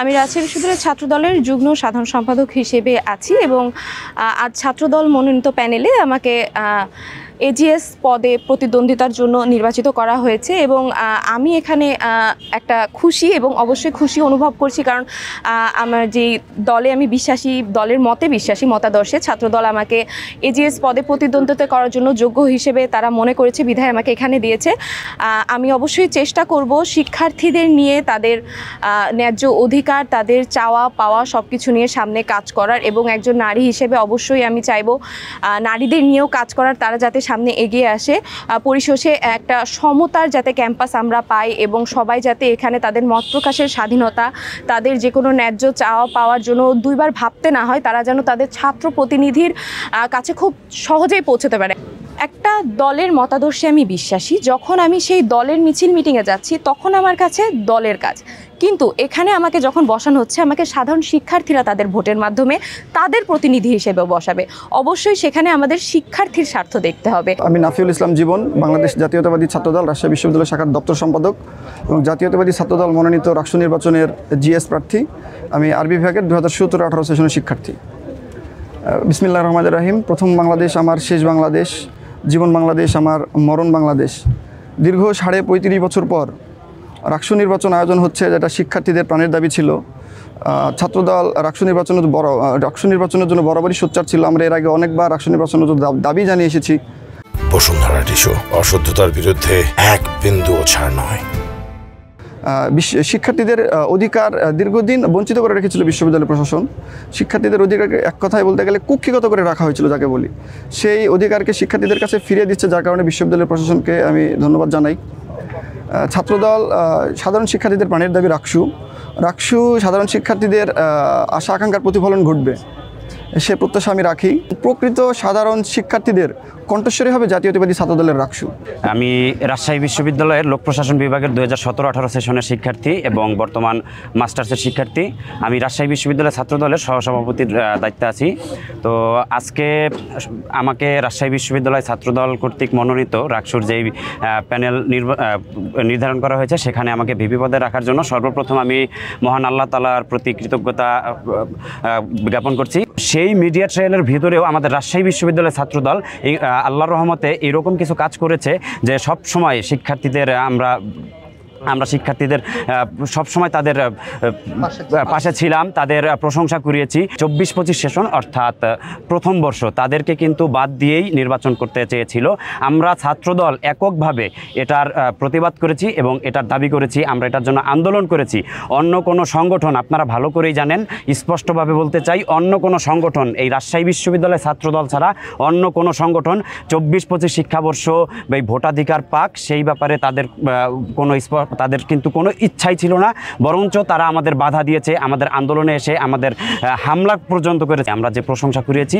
আমি রাজশাহী বিশ্ববিদ্যালয়ের ছাত্রদলের যুগ্ম সাধারণ সম্পাদক হিসেবে আছি এবং আজ ছাত্রদল মনোনীত প্যানেলে আমাকে এজিএস পদে প্রতিদ্বন্দ্বিতার জন্য নির্বাচিত করা হয়েছে এবং আমি এখানে একটা খুশি এবং অবশ্যই খুশি অনুভব করছি, কারণ আমার যে দলে আমি বিশ্বাসী, দলের মতে বিশ্বাসী মতাদর্শে ছাত্রদল আমাকে এজিএস পদে প্রতিদ্বন্দ্বিতা করার জন্য যোগ্য হিসেবে তারা মনে করেছে, বিধায় আমাকে এখানে দিয়েছে। আমি অবশ্যই চেষ্টা করব শিক্ষার্থীদের নিয়ে তাদের ন্যায্য অধিকার, তাদের চাওয়া পাওয়া সব কিছু নিয়ে সামনে কাজ করার, এবং একজন নারী হিসেবে অবশ্যই আমি চাইব নারীদের নিয়েও কাজ করার, তারা যাতে সামনে এগিয়ে আসে। পরিশেষে একটা সমতার যাতে ক্যাম্পাস আমরা পাই এবং সবাই যাতে এখানে তাদের মত প্রকাশের স্বাধীনতা, তাদের যে কোনো ন্যায্য চাওয়া পাওয়ার জন্য দুইবার ভাবতে না হয়, তারা যেন তাদের ছাত্র প্রতিনিধির কাছে খুব সহজেই পৌঁছতে পারে। একটা দলের মতাদর্শে আমি বিশ্বাসী। যখন আমি সেই দলের মিছিল মিটিংয়ে যাচ্ছি তখন আমার কাছে দলের কাজ, কিন্তু এখানে আমাকে যখন বসানো হচ্ছে, আমাকে সাধারণ শিক্ষার্থীরা তাদের ভোটের মাধ্যমে তাদের প্রতিনিধি হিসেবে বসাবে। অবশ্যই সেখানে আমাদের শিক্ষার্থীর স্বার্থ দেখতে হবে। আমি নাফিউল ইসলাম জীবন, বাংলাদেশ জাতীয়তাবাদী ছাত্রদল রাজশাহী বিশ্ববিদ্যালয় শাখার দপ্তর সম্পাদক এবং জাতীয়তাবাদী ছাত্রদল মনোনীত রাষ্ট্র নির্বাচনের জিএস প্রার্থী। আমি আরবি বিভাগের 2017-18 সেশনের শিক্ষার্থী। বিসমিল্লাহির রহমানির রহিম। প্রথম বাংলাদেশ আমার শেষ বাংলাদেশ, জীবন বাংলাদেশ আমার মরণ বাংলাদেশ। দীর্ঘ 35 বছর পর রাষ্ট্র নির্বাচন আয়োজন হচ্ছে, যেটা শিক্ষার্থীদের প্রাণের দাবি ছিল। ছাত্রদল রাষ্ট্র নির্বাচনের জন্য বরাবরই সোচ্চার ছিল। আমরা এর আগে অনেকবার রাষ্ট্র নির্বাচনের জন্য দাবি জানিয়ে এসেছি। বসুন্ধরা টিস্যু, অশুদ্ধতার বিরুদ্ধে এক বিন্দুও ছাড় নয়। শিক্ষার্থীদের অধিকার দীর্ঘদিন বঞ্চিত করে রেখেছিল বিশ্ববিদ্যালয় প্রশাসন। শিক্ষার্থীদের অধিকারকে এক কথায় বলতে গেলে কুক্ষিগত করে রাখা হয়েছিল, যাকে বলি। সেই অধিকারকে শিক্ষার্থীদের কাছে ফিরিয়ে দিচ্ছে, যার কারণে বিশ্ববিদ্যালয় প্রশাসনকে আমি ধন্যবাদ জানাই। ছাত্রদল সাধারণ শিক্ষার্থীদের প্রাণের দাবি রাখসু সাধারণ শিক্ষার্থীদের আশা আকাঙ্ক্ষার প্রতিফলন ঘটবে, সে প্রত্যাশা আমি রাখি। প্রকৃত সাধারণ শিক্ষার্থীদের কণ্ঠস্বরী হবে জাতীয়তাবাদী ছাত্রদলের রাকসু। আমি রাজশাহী বিশ্ববিদ্যালয়ের লোক প্রশাসন বিভাগের 2017-18 সেশনের শিক্ষার্থী এবং বর্তমান মাস্টার্সের শিক্ষার্থী। আমি রাজশাহী বিশ্ববিদ্যালয় ছাত্রদলের সহসভাপতির দায়িত্বে আছি। তো আজকে আমাকে রাজশাহী বিশ্ববিদ্যালয় ছাত্রদল কর্তৃক মনোনীত রাকসুর যেই প্যানেল নির্ধারণ করা হয়েছে, সেখানে আমাকে ভিপি পদে রাখার জন্য সর্বপ্রথম আমি মহান আল্লাহ তাআলার প্রতি কৃতজ্ঞতা জ্ঞাপন করছি। সেই মিডিয়া ট্রায়ালের ভিতরেও আমাদের রাজশাহী বিশ্ববিদ্যালয়ের ছাত্রদল আল্লাহর রহমতে এরকম কিছু কাজ করেছে যে সব সময় শিক্ষার্থীদের আমরা শিক্ষার্থীদের সবসময় তাদের পাশে ছিলাম, তাদের প্রশংসা করিয়েছি। 24-25 সেশন অর্থাৎ প্রথম বর্ষ তাদেরকে কিন্তু বাদ দিয়েই নির্বাচন করতে চেয়েছিল। আমরা ছাত্রদল এককভাবে এটার প্রতিবাদ করেছি এবং এটার দাবি করেছি, আমরা এটার জন্য আন্দোলন করেছি। অন্য কোনো সংগঠন, আপনারা ভালো করেই জানেন, স্পষ্টভাবে বলতে চাই, অন্য কোনো সংগঠন এই রাজশাহী বিশ্ববিদ্যালয় ছাত্রদল ছাড়া অন্য কোনো সংগঠন 24-25 শিক্ষাবর্ষ এই ভোটাধিকার পাক, সেই ব্যাপারে তাদের কিন্তু কোনো ইচ্ছাই ছিল না, বরঞ্চ তারা আমাদের বাধা দিয়েছে, আমাদের আন্দোলনে এসে আমাদের হামলা পর্যন্ত করেছে। আমরা যে প্রশংসা করিয়েছি।